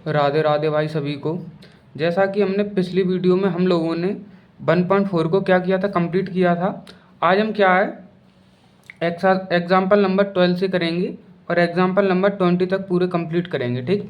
राधे राधे भाई सभी को। जैसा कि हमने पिछली वीडियो में हम लोगों ने 1.4 को क्या किया था, कंप्लीट किया था। आज हम क्या है एग्जाम्पल नंबर 12 से करेंगे और एग्जाम्पल नंबर 20 तक पूरे कंप्लीट करेंगे। ठीक,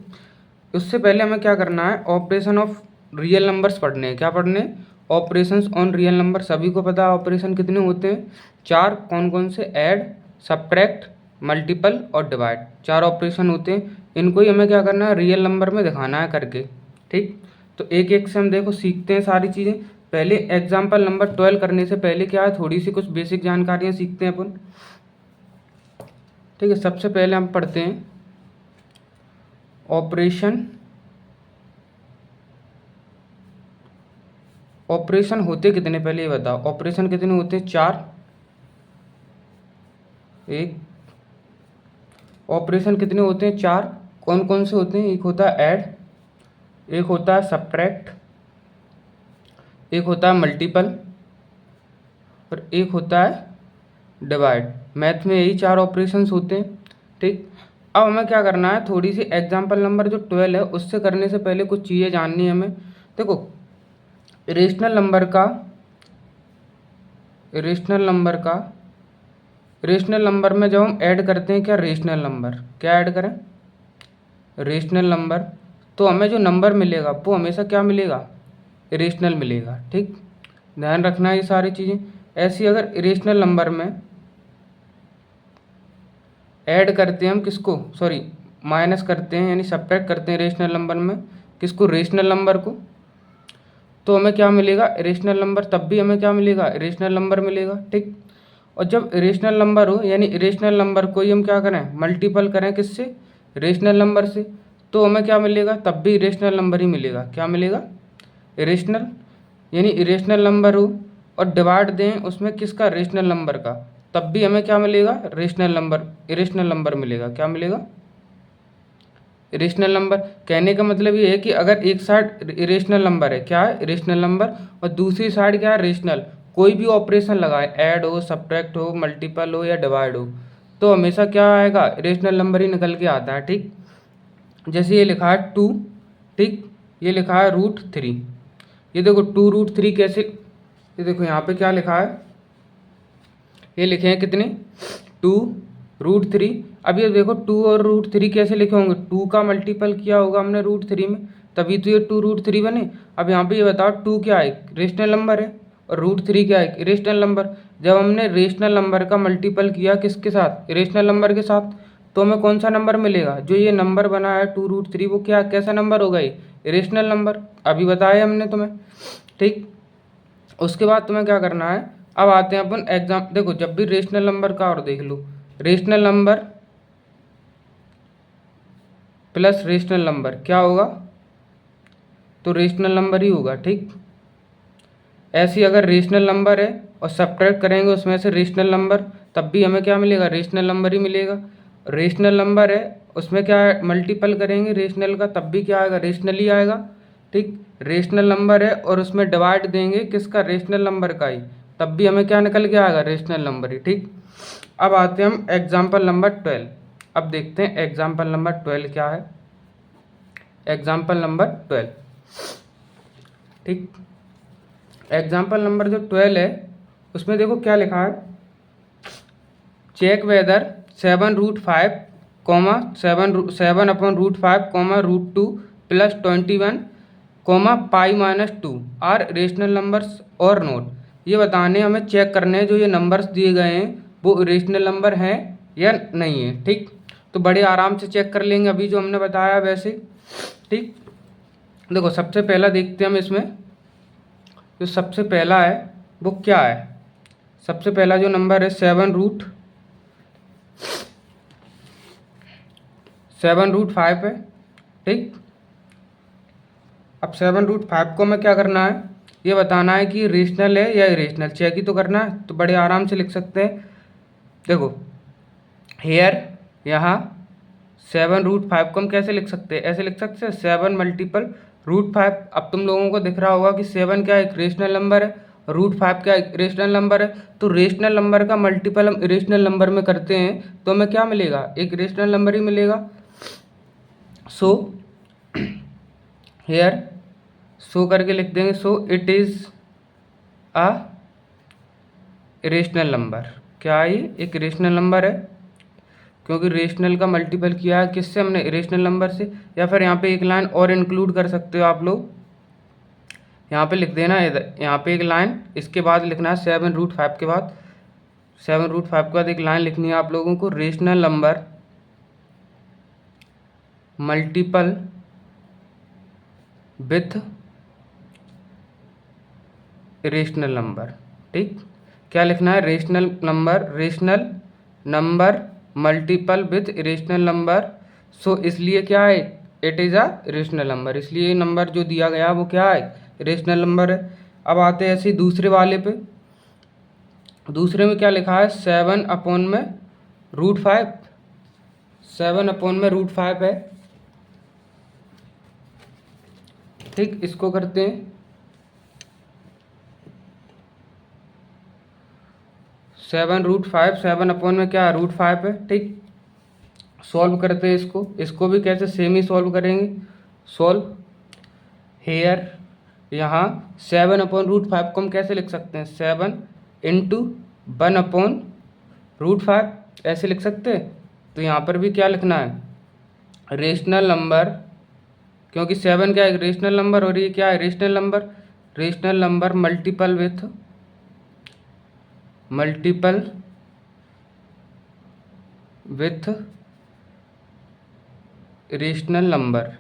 उससे पहले हमें क्या करना है, ऑपरेशन ऑफ रियल नंबर्स पढ़ने हैं। क्या पढ़ने हैं? Operations on real number. सभी को पता है ऑपरेशन कितने होते हैं, 4। कौन कौन से? ऐड, सब्ट्रैक्ट, मल्टीपल और डिवाइड। 4 ऑपरेशन होते हैं। इनको ही हमें क्या करना है, रियल नंबर में दिखाना है करके। ठीक, तो एक एक से हम देखो सीखते हैं सारी चीज़ें। पहले एग्जाम्पल नंबर 12 करने से पहले क्या है, थोड़ी सी कुछ बेसिक जानकारियाँ सीखते हैं अपन। ठीक है, सबसे पहले हम पढ़ते हैं ऑपरेशन। ऑपरेशन होते कितने, पहले ये बताओ ऑपरेशन कितने होते हैं? 4। एक ऑपरेशन कितने होते हैं? 4। कौन कौन से होते हैं? एक होता है ऐड, एक होता है सब्ट्रैक्ट, एक होता है मल्टीपल और एक होता है डिवाइड। मैथ में यही 4 ऑपरेशंस होते हैं। ठीक, अब हमें क्या करना है, थोड़ी सी एग्जाम्पल नंबर जो 12 है उससे करने से पहले कुछ चीज़ें जाननी है हमें। देखो रेशनल नंबर में जब हम ऐड करते हैं, क्या ऐड करें रेशनल नंबर, तो हमें जो नंबर मिलेगा वो हमेशा क्या मिलेगा, इरेशनल मिलेगा। ठीक, ध्यान रखना ये सारी चीज़ें। ऐसी अगर इरेशनल नंबर में ऐड करते हैं हम किसको, सॉरी माइनस करते हैं यानी सब्ट्रैक्ट करते हैं रेशनल नंबर में किसको, रेशनल नंबर को, तो हमें क्या मिलेगा, इरेशनल नंबर। तब भी हमें क्या मिलेगा, इरेशनल नंबर मिलेगा। ठीक, और जब इरेशनल नंबर हो यानी इरेशनल नंबर को ही हम क्या करें, मल्टीपल करें किससे, रेशनल नंबर से, तो हमें क्या मिलेगा, तब भी इरेशनल नंबर ही मिलेगा। क्या मिलेगा, इरेशनल, यानी इरेशनल नंबर हो और डिवाइड दें उसमें किसका, रेशनल नंबर का, तब भी हमें क्या मिलेगा, इरेशनल नंबर मिलेगा। क्या मिलेगा, इरेशनल नंबर। कहने का मतलब ये है कि अगर एक साइड इरेशनल नंबर है, क्या है, इरेशनल नंबर, और दूसरी साइड क्या है, रेशनल, कोई भी ऑपरेशन लगाए, ऐड हो, सब्ट्रैक्ट हो, मल्टीपल हो या डिवाइड हो, तो हमेशा क्या आएगा, इरेशनल नंबर ही निकल के आता है। ठीक, जैसे ये लिखा है 2, ठीक, ये लिखा है √3। ये देखो 2√3 कैसे, ये देखो यहाँ पे क्या लिखा है, ये लिखे हैं कितने, 2√3। अब ये देखो 2 और √3 कैसे लिखे होंगे, 2 का मल्टीपल किया होगा हमने √3 में, तभी तो ये 2√3 बने। अब यहाँ पे ये बताओ 2 क्या है, रेशनल नंबर है, और √3 क्या है, इरेशनल नंबर। जब हमने रेशनल नंबर का मल्टीपल किया किसके साथ, इरेशनल नंबर के साथ, तो हमें कौन सा नंबर मिलेगा, जो ये नंबर बना है 2√3, वो क्या कैसा नंबर होगा, ये इरेशनल नंबर। अभी बताया हमने तुम्हें। ठीक, उसके बाद तुम्हें क्या करना है, अब आते हैं अपन एग्जाम। देखो जब भी रेशनल नंबर का, और देख लो, rational number plus rational number क्या होगा, तो रेशनल नंबर ही होगा। ठीक, ऐसी अगर रेशनल नंबर है और सब्ट्रैक्ट करेंगे उसमें से रेशनल नंबर, तब भी हमें क्या मिलेगा, रेशनल नंबर ही मिलेगा। रेशनल नंबर है उसमें क्या है, मल्टीपल करेंगे रेशनल का, तब भी क्या आएगा, रेशनल ही आएगा। ठीक, रेशनल नंबर है और उसमें डिवाइड देंगे किसका, रेशनल नंबर का ही, तब भी हमें क्या निकल के आएगा, रेशनल नंबर ही। ठीक, अब आते हैं हम एग्जाम्पल नंबर 12। अब देखते हैं एग्जाम्पल नंबर 12 क्या है। एग्जाम्पल नंबर 12, ठीक, एग्जाम्पल नंबर जो 12 है उसमें देखो क्या लिखा है, check whether 7√5, 7/√5, √2 plus 21, π-2 are rational numbers और नोट। ये बताने हमें चेक करने हैं जो ये नंबर्स दिए गए हैं वो रेशनल नंबर हैं या नहीं है। ठीक, तो बड़े आराम से चेक कर लेंगे अभी जो हमने बताया वैसे। ठीक, देखो सबसे पहला देखते हैं हम इसमें, जो सबसे पहला है वो क्या है, सबसे पहला जो नंबर है 7√5 है। ठीक, अब 7√5 को हमें क्या करना है, ये बताना है कि रेशनल है या इरेशनल, चेक ही तो करना है। तो बड़े आराम से लिख सकते हैं, देखो हेयर यहाँ 7√5 को हम कैसे लिख सकते हैं, ऐसे लिख सकते हैं 7 मल्टीपल √5। अब तुम लोगों को दिख रहा होगा कि 7 क्या एक रेशनल नंबर है, √5 क्या एक रेशनल नंबर है, तो रेशनल नंबर का मल्टीपल हम इरेशनल नंबर में करते हैं तो हमें क्या मिलेगा, एक रेशनल नंबर ही मिलेगा। सो हेयर सो करके लिख देंगे, सो it is a rational number. क्या है ये? एक रेशनल नंबर है, क्योंकि रेशनल का मल्टीपल किया है किससे? हमने रेशनल नंबर से। या फिर यहाँ पे एक लाइन और इंक्लूड कर सकते हो आप लोग, यहाँ पे लिख देना इधर, यहाँ पे एक लाइन इसके बाद लिखना है 7√5 के बाद, 7√5 के बाद एक लाइन लिखनी है आप लोगों को, rational number multiple with rational number. ठीक, क्या लिखना है? Rational number multiple with rational number. So इसलिए क्या है? It is a rational number, इसलिए नंबर जो दिया गया वो क्या है? रेशनल नंबर है। अब आते हैं ऐसे ही दूसरे वाले पे। दूसरे में क्या लिखा है? 7/√5, 7/√5 है। ठीक, इसको करते हैं 7√5, 7 अपॉन में क्या है? √5 है। ठीक, सॉल्व करते हैं इसको। इसको भी कैसे? सेम ही सॉल्व करेंगे। सॉल्व हेयर, यहाँ 7/√5 को हम कैसे लिख सकते हैं? 7 इंटू 1/√5 ऐसे लिख सकते हैं। तो यहाँ पर भी क्या लिखना है? रेशनल नंबर, क्योंकि 7 क्या है? रेशनल नंबर, और ये क्या है? Rational number. Rational number multiple with rational number,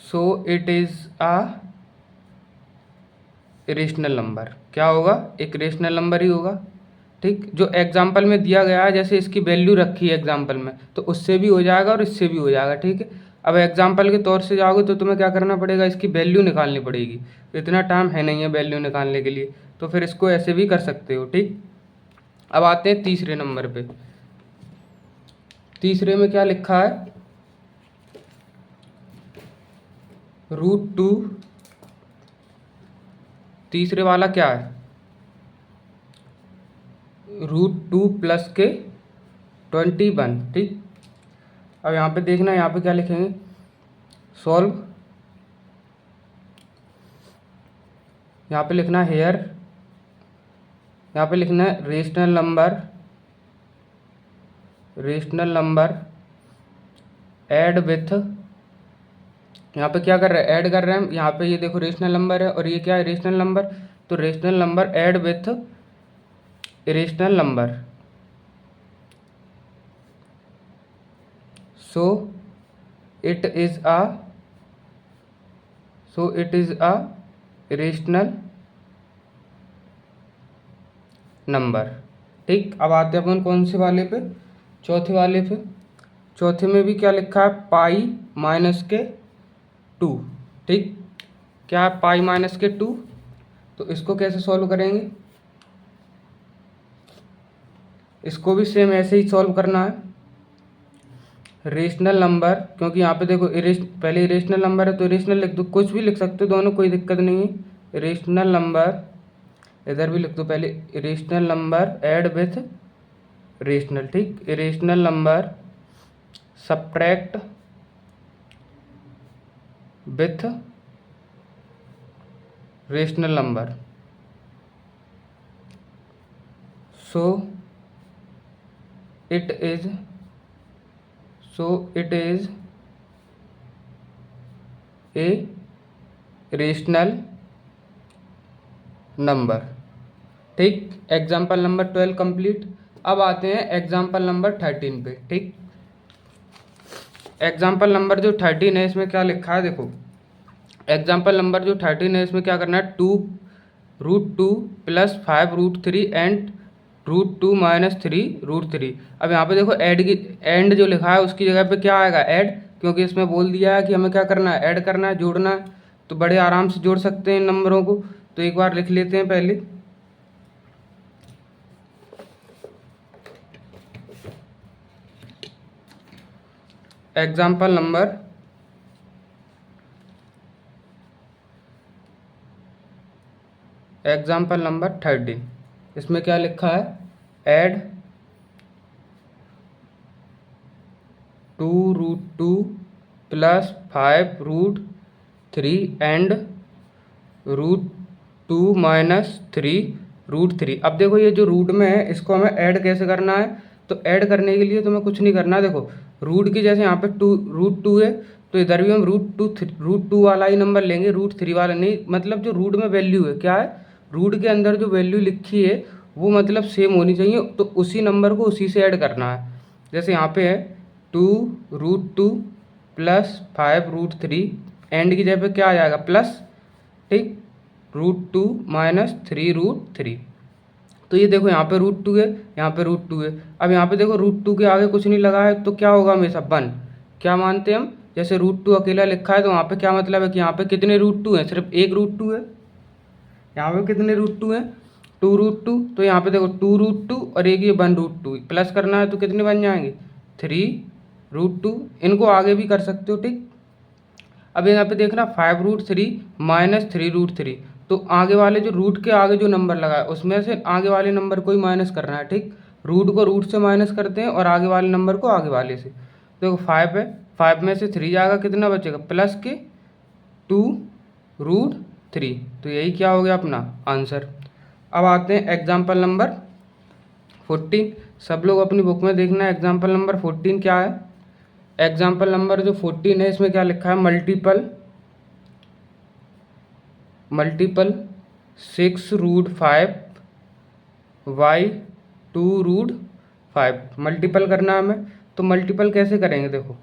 so it is a rational number. क्या होगा? एक रेशनल नंबर ही होगा। ठीक, जो एग्जाम्पल में दिया गया है, जैसे इसकी वैल्यू रखी है एग्जाम्पल में, तो उससे भी हो जाएगा और इससे भी हो जाएगा। ठीक है, अब एग्जाम्पल के तौर से जाओगे तो तुम्हें क्या करना पड़ेगा? इसकी वैल्यू निकालनी पड़ेगी। तो इतना टाइम है नहीं है वैल्यू निकालने के लिए, तो फिर इसको ऐसे भी कर सकते हो। ठीक, अब आते हैं तीसरे नंबर पे। तीसरे में क्या लिखा है? √2, तीसरे वाला क्या है? √2 प्लस के 21। ठीक, अब यहाँ पे देखना, यहाँ पे क्या लिखेंगे? सॉल्व, यहाँ पे लिखना है हेयर, यहाँ पे लिखना है रेशनल नंबर ऐड विथ, यहाँ पे क्या कर रहे हैं? ऐड कर रहे हैं हम। यहाँ पे ये देखो रेशनल नंबर है और ये क्या है? Rational number. तो rational number add with rational number, so it is a rational number. ठीक, अब आते हैं अपन कौन से वाले पे? चौथे वाले पे। चौथे में भी क्या लिखा है? π-2। ठीक, क्या है? π-2। तो इसको कैसे सॉल्व करेंगे? इसको भी सेम ऐसे ही सॉल्व करना है। रेशनल नंबर, क्योंकि यहाँ पे देखो पहले इरेशनल नंबर है तो इरेशनल लिख दो, कुछ भी लिख सकते हो दोनों, कोई दिक्कत नहीं है। इरेशनल नंबर इधर भी लिख दो पहले, irrational number add with rational. ठीक, irrational number subtract with rational number, so it is a rational number. ठीक, एग्जाम्पल नंबर 12 कंप्लीट। अब आते हैं एग्जाम्पल नंबर 13 पे। ठीक, एग्जाम्पल नंबर जो 13 है इसमें क्या लिखा है? देखो, एग्जाम्पल नंबर जो 13 है इसमें क्या करना है? √2 प्लस 5√3 एंड √2 माइनस 3√3। अब यहाँ पे देखो एंड जो लिखा है उसकी जगह पे क्या आएगा? ऐड, क्योंकि इसमें बोल दिया है कि हमें क्या करना है? ऐड करना है, जोड़ना है। तो बड़े आराम से जोड़ सकते हैं इन नंबरों को। तो एक बार लिख लेते हैं पहले। एग्जाम्पल नंबर 13, इसमें क्या लिखा है? Add 2√2 plus 5√3 and √2 minus 3√3। अब देखो ये जो रूट में है इसको हमें ऐड कैसे करना है, तो ऐड करने के लिए तुम्हें कुछ नहीं करना है। देखो रूट की जैसे यहाँ पे √2 है तो इधर भी हम √2 वाला ही नंबर लेंगे, √3 वाला नहीं। मतलब जो रूट में वैल्यू है क्या है, रूट के अंदर जो वैल्यू लिखी है वो मतलब सेम होनी चाहिए, तो उसी नंबर को उसी से ऐड करना है। जैसे यहाँ पे है 2√2 प्लस 5√3 एंड की जगह पे क्या आ जाएगा प्लस, ठीक, √2 माइनस 3√3। तो ये देखो यहाँ पे √2 है, यहाँ पे √2 है। अब यहाँ पे देखो √2 के आगे कुछ नहीं लगा है तो क्या होगा हमेशा 1। क्या मानते हैं हम, जैसे √2 अकेला लिखा है तो वहाँ पे क्या मतलब है कि यहाँ पे कितने √2 हैं, सिर्फ एक √2 है। यहाँ पे कितने √2 हैं, 2√2। तो यहाँ पे देखो 2√2 और एक ये 1√2 प्लस करना है तो कितने बन जाएंगे 3√2। इनको आगे भी कर सकते हो, ठीक। अब यहाँ पे देखना 5√3 माइनस 3√3, तो आगे वाले जो रूट के आगे जो नंबर लगा है उसमें से आगे वाले नंबर को ही माइनस करना है, ठीक। रूट को रूट से माइनस करते हैं और आगे वाले नंबर को आगे वाले से। देखो 5 है, 5 में से 3 जाएगा, कितना बचेगा प्लस के 2√3। तो यही क्या हो गया अपना आंसर। अब आते हैं एग्जाम्पल नंबर 14। सब लोग अपनी बुक में देखना है एग्जाम्पल नंबर 14 क्या है। एग्जाम्पल नंबर जो 14 है इसमें क्या लिखा है, मल्टीपल 6√5 बाई 2√5 मल्टीपल करना है हमें। तो मल्टीपल कैसे करेंगे, देखो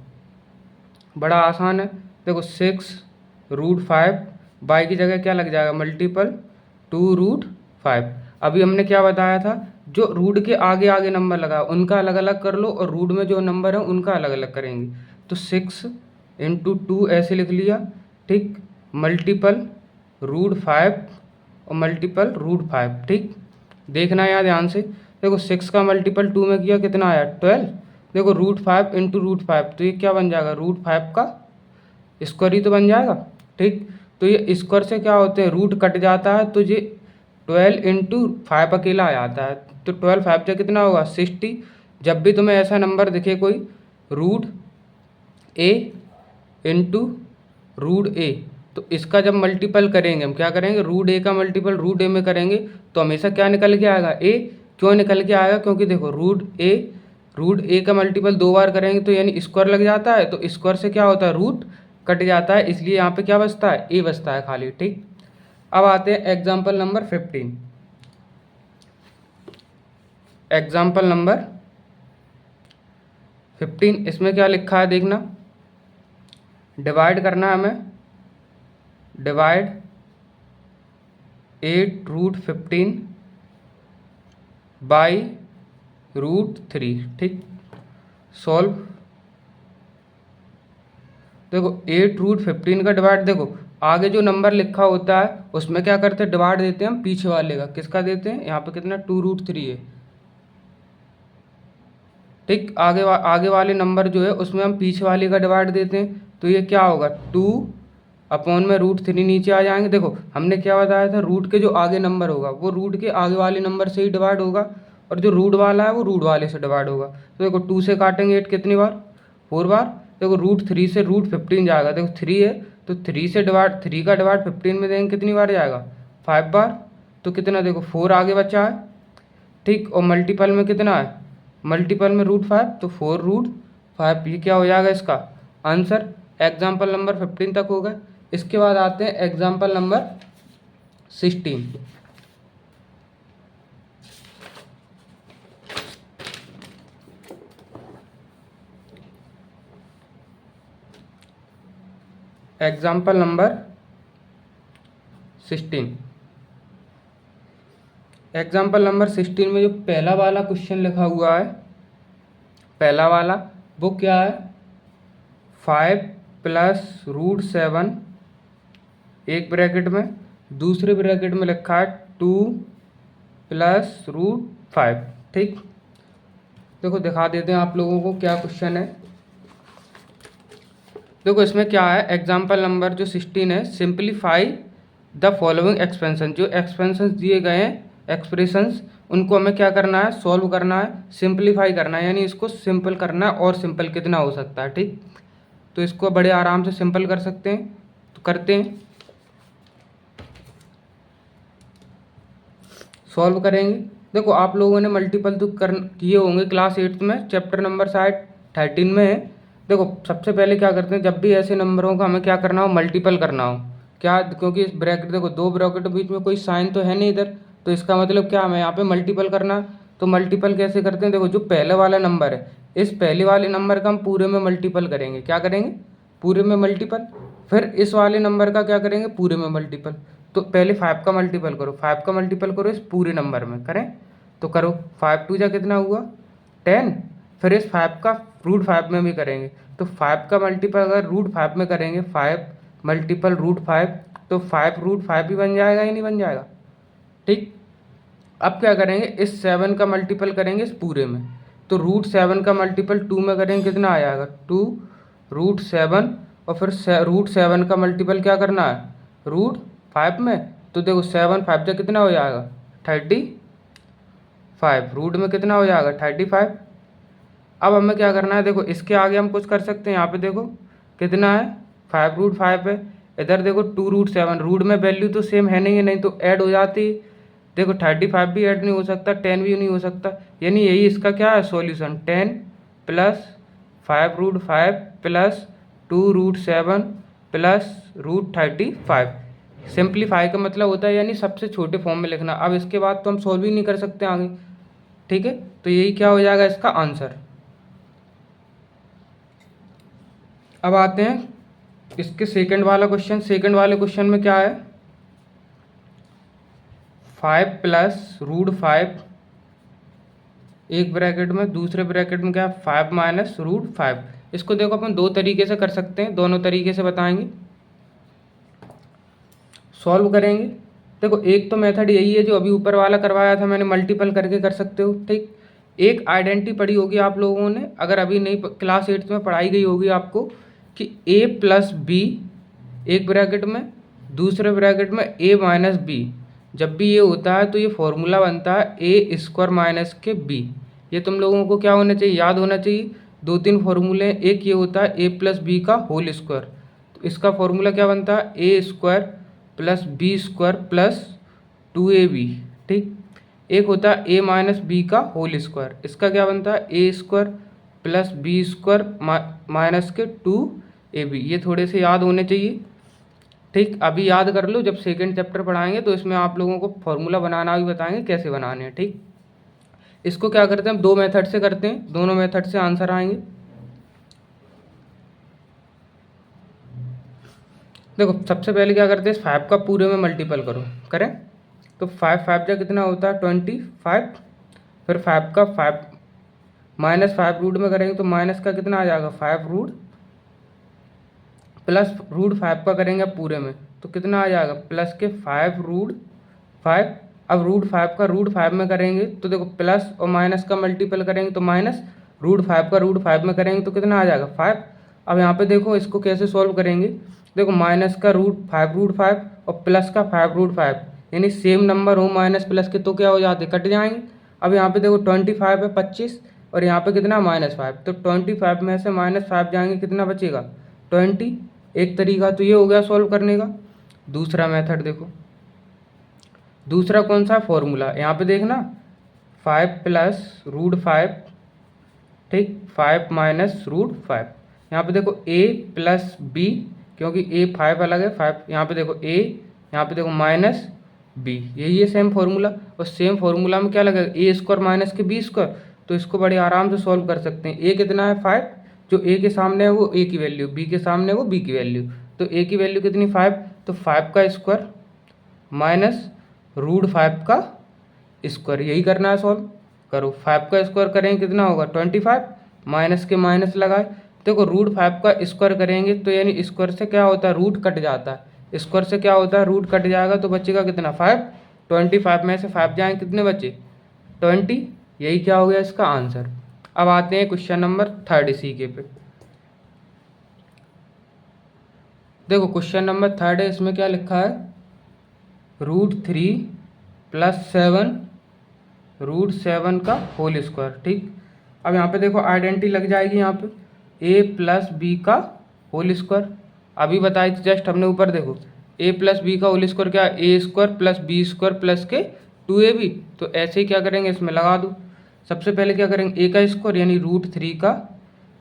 बड़ा आसान है। देखो 6√5 बाई की जगह क्या लग जाएगा मल्टीपल 2√5। अभी हमने क्या बताया था, जो रूट के आगे आगे नंबर लगा उनका अलग अलग कर लो और रूट में जो नंबर है उनका अलग अलग करेंगे। तो 6 × 2 ऐसे लिख लिया, ठीक, मल्टीपल √5 और मल्टीपल √5, ठीक। देखना है यहाँ ध्यान से। देखो 6 का मल्टीपल 2 में किया कितना आया 12। देखो √5 × √5 तो ये क्या बन जाएगा √5 का स्क्वायर ही तो बन जाएगा, ठीक। तो ये स्क्वायर से क्या होते हैं रूट कट जाता है, तो ये 12 × 5 अकेला आ जाता है। तो 12 5 से कितना होगा 60। जब भी तुम्हें ऐसा नंबर दिखे कोई √a × √a, तो इसका जब मल्टीपल करेंगे हम क्या करेंगे, √a का मल्टीपल √a में करेंगे तो हमेशा क्या निकल के आएगा a। क्यों निकल के आएगा, क्योंकि देखो √a का मल्टीपल 2 बार करेंगे तो यानी स्क्वायर लग जाता है, तो स्क्वायर से क्या होता है रूट कट जाता है, इसलिए यहाँ पे क्या बचता है a बचता है खाली, ठीक। अब आते हैं एग्जाम्पल नंबर 15। एग्जाम्पल नंबर 15 इसमें क्या लिखा है देखना, डिवाइड करना है हमें, डिवाइड 8√15 बाई √3, ठीक। सॉल्व। देखो 8√15 का डिवाइड, देखो आगे जो नंबर लिखा होता है उसमें क्या करते हैं डिवाइड देते हैं हम पीछे वाले का, किसका देते हैं, यहाँ पे कितना 2√3 है, ठीक। आगे वाले नंबर जो है उसमें हम पीछे वाले का डिवाइड देते हैं, तो ये क्या होगा 2 अपॉन में √3 नीचे आ जाएंगे। देखो हमने क्या बताया था, रूट के जो आगे नंबर होगा वो रूट के आगे वाले नंबर से ही डिवाइड होगा और जो रूट वाला है वो रूट वाले से डिवाइड होगा। तो देखो 2 से काटेंगे 8 कितनी बार 4 बार। देखो √3 से √15 जाएगा, देखो 3 है तो 3 का डिवाइड 15 में देंगे कितनी बार जाएगा 5 बार। तो कितना देखो 4 आगे बचा है, ठीक। और मल्टीपल में कितना है, मल्टीपल में √5 तो 4√5। ये क्या हो जाएगा इसका आंसर। एग्जाम्पल नंबर 15 तक हो गए। इसके बाद आते हैं example number 16। Example number 16। Example number 16 में जो पहला वाला क्वेश्चन लिखा हुआ है, पहला वाला वो क्या है, 5 + √7 एक ब्रैकेट में, दूसरे ब्रैकेट में लिखा है 2 + √5, ठीक। देखो दिखा देते हैं आप लोगों को क्या क्वेश्चन है। देखो इसमें क्या है, एग्जाम्पल नंबर जो 16 है, सिंप्लीफाई द फॉलोइंग एक्सपेंशन। जो एक्सपेंशन दिए गए हैं एक्सप्रेशंस उनको हमें क्या करना है, सॉल्व करना है, सिंप्लीफाई करना है, यानी इसको सिंपल करना है और सिंपल कितना हो सकता है, ठीक। तो इसको बड़े आराम से सिंपल कर सकते हैं, तो करते हैं, सॉल्व करेंगे। देखो आप लोगों ने मल्टीपल तो कर किए होंगे क्लास 8 में, चैप्टर नंबर शायद 13 में है। देखो सबसे पहले क्या करते हैं, जब भी ऐसे नंबरों का हमें क्या करना हो, मल्टीपल करना हो, क्या, क्योंकि इस ब्रैकेट, देखो दो ब्रैकेट के बीच में कोई साइन तो है नहीं इधर, तो इसका मतलब क्या, हमें यहाँ पे मल्टीपल करना है। तो मल्टीपल कैसे करते हैं, देखो जो पहले वाला नंबर है, इस पहले वाले नंबर का हम पूरे में मल्टीपल करेंगे, क्या करेंगे, पूरे में मल्टीपल। फिर इस वाले नंबर का क्या करेंगे, पूरे में मल्टीपल। तो पहले 5 का मल्टीपल करो, 5 का मल्टीपल करो इस पूरे नंबर में, करें तो करो, 5 टू जा कितना हुआ 10। फिर इस 5 का रूट 5 में भी करेंगे, तो 5 का मल्टीपल अगर रूट 5 में करेंगे, 5 मल्टीपल रूट 5, तो 5 रूट 5 भी बन जाएगा, या नहीं बन जाएगा, ठीक। अब क्या करेंगे, इस 7 का मल्टीपल करेंगे इस पूरे में, तो रूट 7 का मल्टीपल 2 में करेंगे, कितना आ जाएगा 2 रूट 7, और फिर रूट 7 का मल्टीपल क्या करना है, रूट 5 में। तो देखो 7 5 जा कितना हो जाएगा 35, रूट में कितना हो जाएगा 35। अब हमें क्या करना है, देखो इसके आगे हम कुछ कर सकते हैं, यहाँ पे देखो कितना है 5 रूट 5 है, इधर देखो 2 रूट 7, रूट में वैल्यू तो सेम है नहीं है, नहीं तो ऐड हो जाती है। देखो 35 भी ऐड नहीं हो सकता, 10 भी नहीं हो सकता, यानी यही इसका क्या है solution, 10 plus 5 root 5 plus 2 root 7 plus root 35। Simplify का मतलब होता है यानी सबसे छोटे फॉर्म में लिखना। अब इसके बाद तो हम सॉल्व ही नहीं कर सकते आगे, ठीक है, तो यही क्या हो जाएगा इसका आंसर। अब आते हैं इसके सेकंड वाला क्वेश्चन। सेकंड वाले क्वेश्चन में क्या है, 5 प्लस रूट 5 एक ब्रैकेट में, दूसरे ब्रैकेट में क्या 5 माइनस रूट 5। इसको देखो अपन दो तरीके से कर सकते हैं, दोनों तरीके से बताएंगे, सॉल्व करेंगे। देखो एक तो मेथड यही है जो अभी ऊपर वाला करवाया था मैंने, मल्टीपल करके कर सकते हो, ठीक। एक आइडेंटिटी पढ़ी होगी आप लोगों ने, अगर अभी नहीं क्लास 8 में पढ़ाई गई होगी आपको, कि a प्लस बी एक ब्रैकेट में, दूसरे ब्रैकेट में a माइनस बी, जब भी ये होता है तो ये फॉर्मूला बनता है ए स्क्वायर माइनस के बी। ये तुम लोगों को क्या होना चाहिए, याद होना चाहिए। दो तीन फॉर्मूले, एक ये होता है a प्लस बी का होल स्क्वायर, तो इसका फॉर्मूला क्या बनता है A square plus B square plus 2ab, ठीक। एक होता है a माइनस बी का होल स्क्वायर, इसका क्या बनता है A square plus B square minus के 2ab। ये थोड़े से याद होने चाहिए, ठीक। अभी याद कर लो, जब सेकंड चैप्टर पढ़ाएंगे तो इसमें आप लोगों को फॉर्मूला बनाना भी बताएंगे कैसे बनाने हैं, ठीक। इसको क्या करते हैं हम दो मेथड से करते हैं, दोनों मेथड से आंसर आएंगे। देखो सबसे पहले क्या करते हैं, 5 का पूरे में मल्टीपल करो, करें तो 5 5 जा कितना होता है 25। फिर 5 का 5 माइनस 5 रूट में करेंगे तो माइनस का कितना आ जाएगा 5 रूट, प्लस रूट 5 का करेंगे अब पूरे में तो कितना आ जाएगा प्लस के 5 रूट 5। अब रूट 5 का रूट 5 में करेंगे तो देखो प्लस और माइनस का मल्टीपल करेंगे तो माइनस, रूट 5 का रूट 5 में करेंगे तो कितना आ जाएगा 5। अब यहाँ पे देखो इसको कैसे सॉल्व करेंगे, देखो माइनस का रूट 5 और प्लस का 5 रूट 5, यानी सेम नंबर हो माइनस प्लस के तो क्या हो जाते कट जाएंगे। अब यहाँ पे देखो 25 है 25, और यहाँ पे कितना -5, तो 25 में से -5 जाएंगे, कितना बचेगा 20। एक तरीका तो ये हो गया सॉल्व करने का। दूसरा मेथड देखो, दूसरा कौन सा फॉर्मूला, यहाँ पे देखना 5 प्लस रूट 5, ठीक, 5 माइनस रूट 5। यहाँ पे देखो a प्लस बी, क्योंकि a 5 अलग है 5, यहाँ पे देखो a, यहाँ पे देखो माइनस बी, यही है सेम फार्मूला। और सेम फार्मूला में क्या लगेगा ए स्क्वायर माइनस के बी स्क्वायर, तो इसको बड़े आराम से सॉल्व कर सकते हैं। a कितना है 5, जो a के सामने है वो a की वैल्यू, b के सामने है वो b की वैल्यू, तो a की वैल्यू कितनी 5, तो 5 का स्क्वायर माइनस रूट 5 का स्क्वायर, यही करना है सॉल्व। करो 5 का स्क्वायर करेंगे कितना होगा 25, माइनस के माइनस लगाए, देखो रूट 5 का स्क्वायर करेंगे तो यानी स्क्वायर से क्या होता है रूट कट जाता है, स्क्वायर से क्या होता है रूट कट जाएगा, तो बचेगा कितना 5। 25 में से 5 जाएंगे कितने बचे 20, यही क्या हो गया इसका आंसर। अब आते हैं क्वेश्चन नंबर 3 इसी के पे। देखो क्वेश्चन नंबर 3 है, इसमें क्या लिखा है √3 + 7 √7 का होल स्क्वायर, ठीक। अब यहाँ पे देखो आइडेंटिटी लग जाएगी, यहाँ पे a प्लस बी का होल स्क्वायर। अभी बताई थी जस्ट हमने ऊपर, देखो ए प्लस बी का होल स्क्वायर क्या, A square plus B square plus के 2ab। तो ऐसे ही क्या करेंगे, इसमें लगा दो। सबसे पहले क्या करेंगे, ए का स्क्वायर यानी √3 का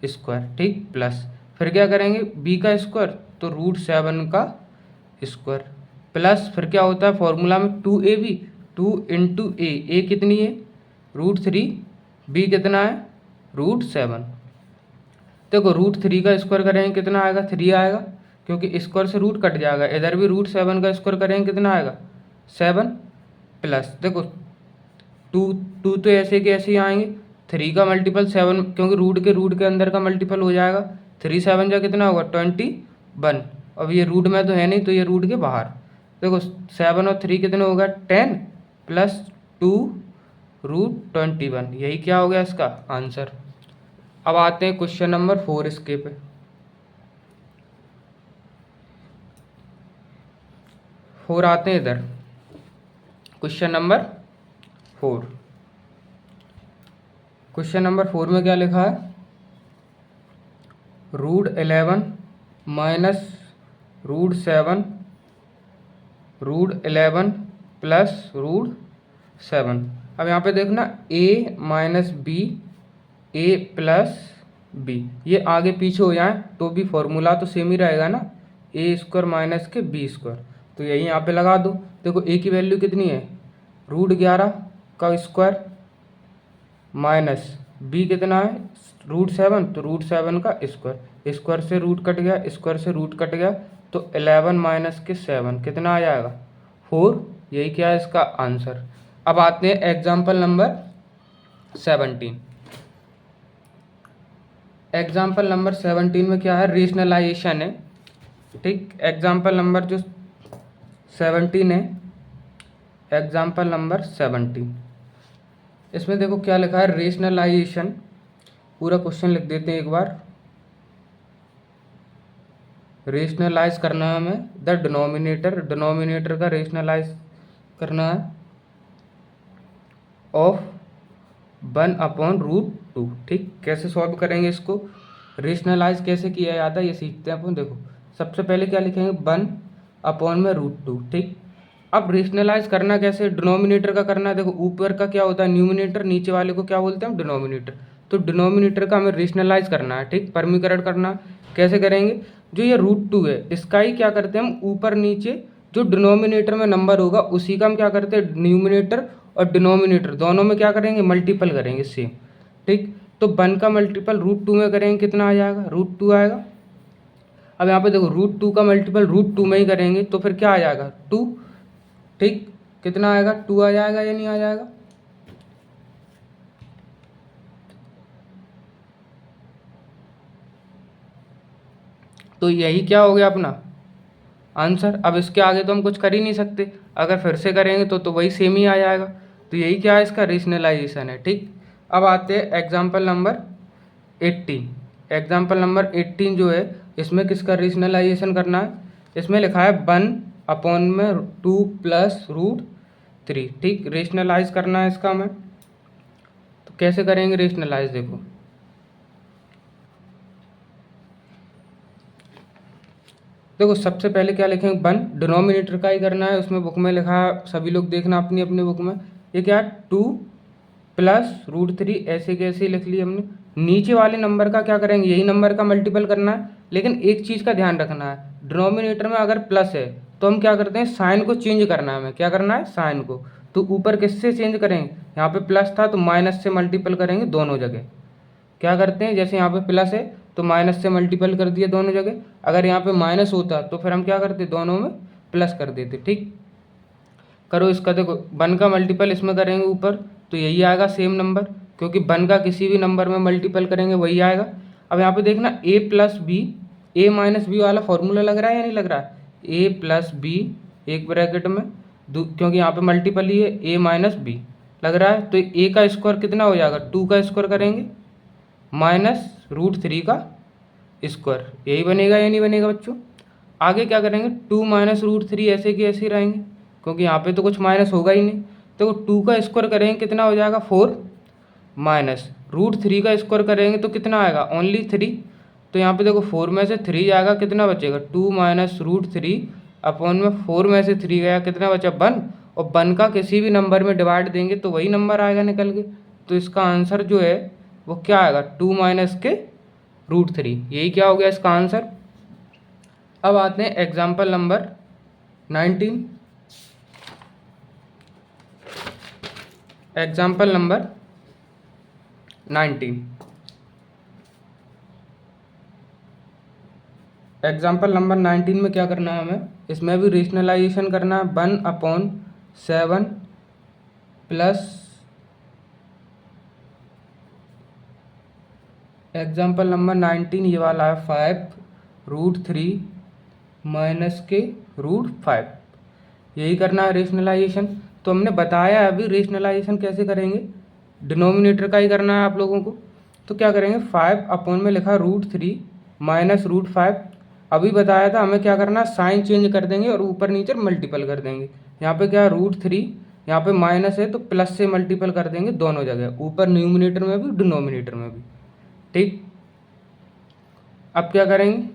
स्क्वायर, ठीक, प्लस फिर क्या करेंगे बी का स्क्वायर तो √7 का स्क्वायर, प्लस फिर क्या होता है फॉर्मूला में 2ab, 2 इंटू ए कितनी है √3, बी कितना है √7। देखो √3 का स्क्वायर करेंगे कितना आएगा, 3 आएगा, क्योंकि स्क्वायर से रूट कट जाएगा। इधर भी √7 का स्क्वायर करेंगे कितना आएगा 7, प्लस देखो टू तो ऐसे के ऐसे ही आएंगे, 3 का मल्टीपल 7, क्योंकि रूट के अंदर का मल्टीपल हो जाएगा। 3 7 जा कितना होगा 21। अब ये रूट में तो है नहीं, तो ये रूट के बाहर। देखो 7 और 3 कितने होगा 10 प्लस 2 √21, यही क्या हो गया इसका आंसर। अब आते हैं क्वेश्चन नंबर 4 इसके पे। 4 आते हैं इधर, क्वेश्चन नंबर 4। क्वेश्चन नंबर 4 में क्या लिखा है, √11 माइनस √7, √11 प्लस √7। अब यहाँ पे देखना a minus B, a plus B, ये आगे पीछे हो जाए तो भी फॉर्मूला तो सेम ही रहेगा ना, ए स्क्वायर माइनस के बी स्क्वायर। तो यही यहाँ पे लगा दो। देखो a की वैल्यू कितनी है √11 का स्क्वायर माइनस बी कितना है √7, तो √7 का स्क्वायर, स्क्वायर से रूट कट गया, स्क्वायर से रूट कट गया, तो 11 माइनस के 7 कितना आ जाएगा 4, यही क्या है इसका आंसर। अब आते हैं एग्जाम्पल नंबर 17। एग्जाम्पल नंबर 17 में क्या है, रेशनलाइजेशन है, ठीक। एग्जाम्पल नंबर जो 17 है, एग्जाम्पल नंबर 17, इसमें देखो क्या लिखा है, रेशनलाइजेशन। पूरा क्वेश्चन लिख देते हैं एक बार। रेशनलाइज करना है हमें द डिनोमिनेटर का रेशनलाइज करना है ऑफ 1/√2, ठीक। कैसे सॉल्व करेंगे इसको, रेशनलाइज कैसे किया जाता है ये सीखते हैं अपन। देखो सबसे पहले क्या लिखेंगे 1/√2, ठीक। अब रेशनलाइज करना कैसे, डिनोमिनेटर का करना है। देखो ऊपर का क्या होता है न्यूमिनेटर, नीचे वाले को क्या बोलते हैं हम डिनोमिनेटर। तो डिनोमिनेटर का हमें रेशनलाइज करना है, ठीक, परमीकरण करना है। कैसे करेंगे, जो ये √2 है इसका ही क्या करते हैं हम ऊपर नीचे जो डिनोमिनेटर में नंबर होगा उसी का हम क्या करते हैं न्यूमिनेटर और डिनोमिनेटर दोनों में क्या करेंगे मल्टीपल करेंगे सेम, ठीक। तो 1 का मल्टीपल √2 में करेंगे कितना आ जाएगा √2 आएगा। अब यहाँ पे देखो √2 का मल्टीपल √2 में ही करेंगे तो फिर क्या आ जाएगा 2, ठीक। कितना आएगा 2 आ जाएगा या नहीं आ जाएगा। तो यही क्या हो गया अपना आंसर। अब इसके आगे तो हम कुछ कर ही नहीं सकते, अगर फिर से करेंगे तो वही सेम ही आ जाएगा। तो यही क्या है इसका रेशनलाइजेशन है, ठीक। अब आते हैं एग्जाम्पल नंबर 18। एग्जाम्पल नंबर 18 जो है इसमें किसका रेशनलाइजेशन करना है, इसमें लिखा है 1/2 प्लस √3, ठीक। रेशनलाइज करना है इसका हमें, तो कैसे करेंगे रेशनलाइज, देखो सबसे पहले क्या लिखेंगे 1, डिनोमिनेटर का ही करना है, उसमें बुक में लिखा है, सभी लोग देखना अपनी अपनी बुक में। ये क्या है 2 प्लस √3, ऐसे कैसे लिख लिया हमने। नीचे वाले नंबर का क्या करेंगे, यही नंबर का मल्टीपल करना है, लेकिन एक चीज़ का ध्यान रखना है, डिनोमिनेटर में अगर प्लस है तो हम क्या करते हैं साइन को चेंज करना है, हमें क्या करना है साइन को। तो ऊपर किससे चेंज करेंगे, यहाँ पे प्लस था तो माइनस से मल्टीपल करेंगे दोनों जगह। क्या करते हैं, जैसे यहाँ पे प्लस है तो माइनस से मल्टीपल कर दिया दोनों जगह, अगर यहाँ पे माइनस होता तो फिर हम क्या करते दोनों में प्लस कर देते, ठीक। करो इसका, देखो 1 का मल्टीपल इसमें करेंगे ऊपर तो यही आएगा सेम नंबर, क्योंकि 1 का किसी भी नंबर में मल्टीपल करेंगे वही आएगा। अब यहाँ पे देखना a plus B, a minus B वाला फॉर्मूला लग रहा है या नहीं लग रहा है, a प्लस बी एक ब्रैकेट में क्योंकि यहाँ पे मल्टीपल ही है a माइनस बी लग रहा है, तो a का स्क्वायर कितना हो जाएगा 2 का स्क्वायर करेंगे माइनस √3 का स्क्वायर, यही बनेगा या नहीं बनेगा बच्चों। आगे क्या करेंगे 2 माइनस √3 ऐसे की ऐसे ही रहेंगे, क्योंकि यहाँ पे तो कुछ माइनस होगा ही नहीं। तो 2 का स्क्वायर करेंगे कितना हो जाएगा 4 माइनस √3 का स्क्वायर करेंगे तो कितना आएगा ओनली 3, तो यहाँ पे देखो 4 में से 3 जाएगा, कितना बचेगा 2 माइनस रूट 3 अपॉन में 4 में से 3 गया, कितना बचा 1, और 1 का किसी भी नंबर में डिवाइड देंगे तो वही नंबर आएगा निकल के। तो इसका आंसर जो है वो क्या आएगा 2 माइनस के रूट 3, यही क्या हो गया इसका आंसर। अब आते हैं example number 19। Example number 19, example number 19 में क्या करना है हमें, इसमें भी रेशनलाइजेशन करना है। 1/7 प्लस एग्जाम्पल नंबर 19 ये वाला है 5√3 माइनस के रूट 5, यही करना है रेशनलाइजेशन। तो हमने बताया अभी रेशनलाइजेशन कैसे करेंगे, डिनोमिनेटर का ही करना है आप लोगों को। तो क्या करेंगे 5 अपॉन में लिखा √3 माइनस रूट 5, अभी बताया था हमें क्या करना है साइन चेंज कर देंगे और ऊपर नीचे मल्टीपल कर देंगे। यहाँ पे क्या है √3, यहाँ पे माइनस है तो प्लस से मल्टीपल कर देंगे दोनों जगह, ऊपर न्यूमिनेटर में भी डिनोमिनेटर में भी, ठीक। अब क्या करेंगे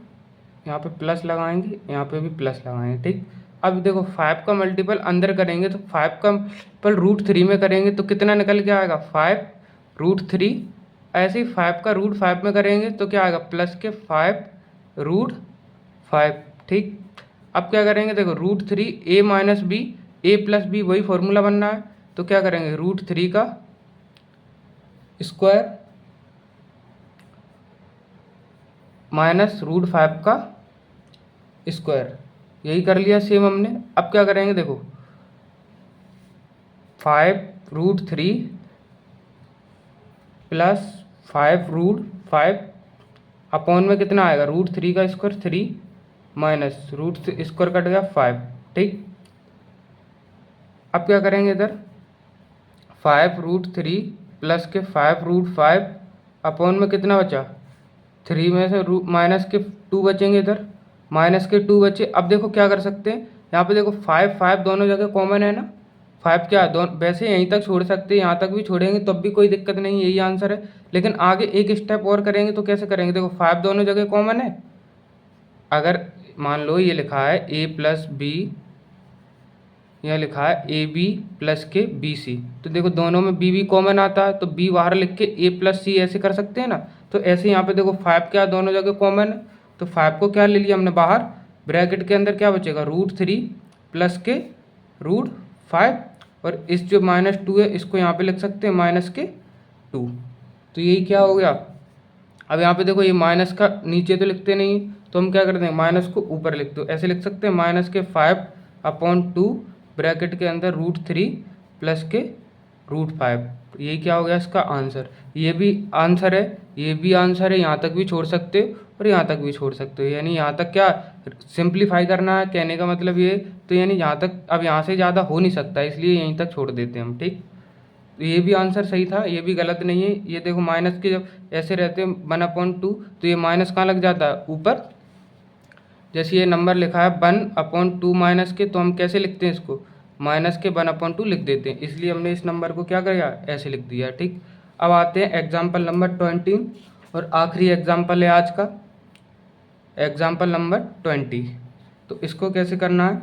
यहाँ पे प्लस लगाएंगे, यहाँ पे भी प्लस लगाएंगे, ठीक। अब देखो 5 का मल्टीपल अंदर करेंगे तो 5 का मल्टीपल √3 में करेंगे तो कितना निकल के आएगा 5√3। ऐसे ही 5 का √5 में करेंगे तो क्या आएगा प्लस के 5√5, ठीक। अब क्या करेंगे देखो √3 a minus B, a plus B वही फॉर्मूला बनना है। तो क्या करेंगे √3 का स्क्वायर माइनस √5 का स्क्वायर, यही कर लिया सेम हमने। अब क्या करेंगे देखो 5√3 प्लस 5√5 अपॉन में कितना आएगा √3 का square 3 minus root square cut गया 5, ठीक। अब क्या करेंगे इधर 5√3 प्लस के 5√5 अपॉन में कितना बचा 3 में से माइनस के 2 बचेंगे, इधर माइनस के 2 बचे। अब देखो क्या कर सकते हैं, यहाँ पे देखो 5 दोनों जगह कॉमन है ना, 5 क्या दोनों वैसे यहीं तक छोड़ सकते हैं, यहाँ तक भी छोड़ेंगे तब भी कोई दिक्कत नहीं, यही आंसर है। लेकिन आगे एक स्टेप और करेंगे तो कैसे करेंगे, देखो 5 दोनों जगह कॉमन है। अगर मान लो ये लिखा है a प्लस बी, यह लिखा है ए बी प्लस के बी सी, तो देखो दोनों में बी कॉमन आता है तो बी बाहर लिख के ए प्लस सी ऐसे कर सकते हैं ना। तो ऐसे यहाँ पे देखो 5 क्या दोनों जगह कॉमन है, तो 5 को क्या ले लिया हमने बाहर, ब्रैकेट के अंदर क्या बचेगा √3 प्लस के √5, और इस जो -2 है इसको यहाँ पे लिख सकते हैं -2। तो यही क्या हो गया। अब यहाँ पे देखो ये माइनस का नीचे तो लिखते नहीं, तो हम क्या करते हैं माइनस को ऊपर लिखते हो, ऐसे लिख सकते हैं -5/2 ब्रैकेट के अंदर √3 प्लस के √5, यही क्या हो गया इसका आंसर। ये भी आंसर है, ये भी आंसर है, यहाँ तक भी छोड़ सकते हो और यहाँ तक भी छोड़ सकते हो, यानी यहाँ तक क्या सिंप्लीफाई करना है, कहने का मतलब ये। तो यानी यहाँ तक अब यहाँ से ज़्यादा हो नहीं सकता, इसलिए यहीं तक छोड़ देते हैं हम, ठीक। तो ये भी आंसर सही था, ये भी गलत नहीं है। ये देखो माइनस के जब ऐसे रहते हैं 1/2 तो ये माइनस कहाँ लग जाता है ऊपर, जैसे ये नंबर लिखा है 1/2 माइनस के, तो हम कैसे लिखते हैं इसको माइनस के 1/2 लिख देते हैं, इसलिए हमने इस नंबर को क्या किया ऐसे लिख दिया, ठीक। अब आते हैं एग्जाम्पल नंबर 20 और आखिरी एग्जाम्पल है आज का, एग्जाम्पल नंबर 20। तो इसको कैसे करना है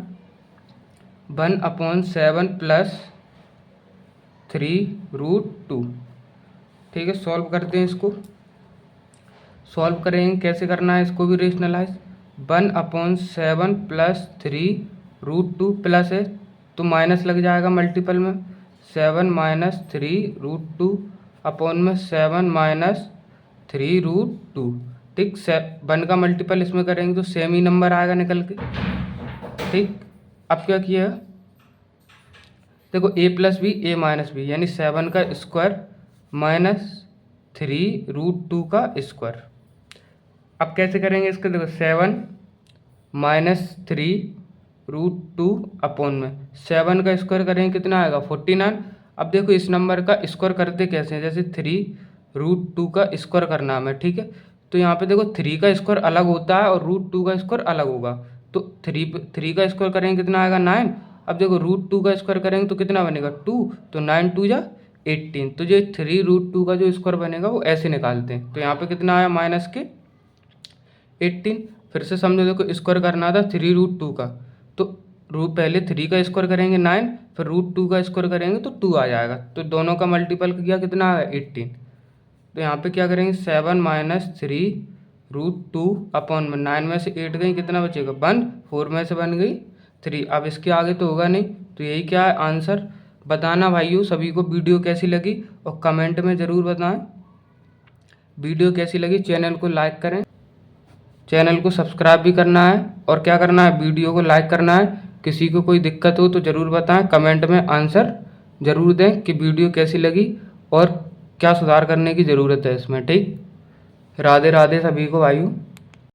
1/7 प्लस 3√2, ठीक है। सॉल्व करते हैं इसको, सॉल्व करेंगे कैसे करना है इसको भी रेशनलाइज। 1/7 प्लस 3√2 प्लस है तो माइनस लग जाएगा मल्टीपल में, 7 माइनस 3√2 अपॉन में 7 माइनस 3√2, ठीक। 1 का मल्टीपल इसमें करेंगे तो सेम ही नंबर आएगा निकल के, ठीक। अब क्या किया देखो a plus B a minus B, यानी 7 का स्क्वायर माइनस 3√2 का स्क्वायर। अब कैसे करेंगे इसको देखो 7 माइनस 3√2 अपॉन में 7 का स्क्वायर करेंगे कितना आएगा 49। अब देखो इस नंबर का स्क्वायर करते कैसे हैं, जैसे 3√2 का स्क्वायर करना हमें, ठीक है। तो यहाँ पे देखो 3 का स्क्वायर अलग होता है और √2 का स्क्वायर अलग होगा, तो 3 का स्क्वायर करेंगे कितना आएगा 9। अब देखो √2 का स्क्वायर करेंगे तो कितना बनेगा 2, तो 9 2 जा 18, तो जो 3√2 का जो स्क्वायर बनेगा वो ऐसे निकालते हैं। तो यहाँ पे कितना आया -के 18। फिर से समझो, देखो स्क्वायर करना था 3√2 का, तो पहले 3 का स्क्वायर करेंगे 9, फिर √2 का स्क्वायर करेंगे तो 2 आ जाएगा। तो दोनों का मल्टीपल किया कितना आ गया 18। तो यहाँ पे क्या करेंगे 7 माइनस 3√2 अपॉन में 9 में से 8 गई, कितना बचेगा 1, 4 में से बन गई 3। अब इसके आगे तो होगा नहीं, तो यही क्या है आंसर। बताना भाइयों सभी को वीडियो कैसी लगी और कमेंट में ज़रूर बताएं वीडियो कैसी लगी। चैनल को लाइक करें, चैनल को सब्सक्राइब भी करना है, और क्या करना है वीडियो को लाइक करना है। किसी को कोई दिक्कत हो तो ज़रूर बताएं, कमेंट में आंसर ज़रूर दें कि वीडियो कैसी लगी और क्या सुधार करने की ज़रूरत है इसमें। ठीक, राधे राधे सभी को भाइयों।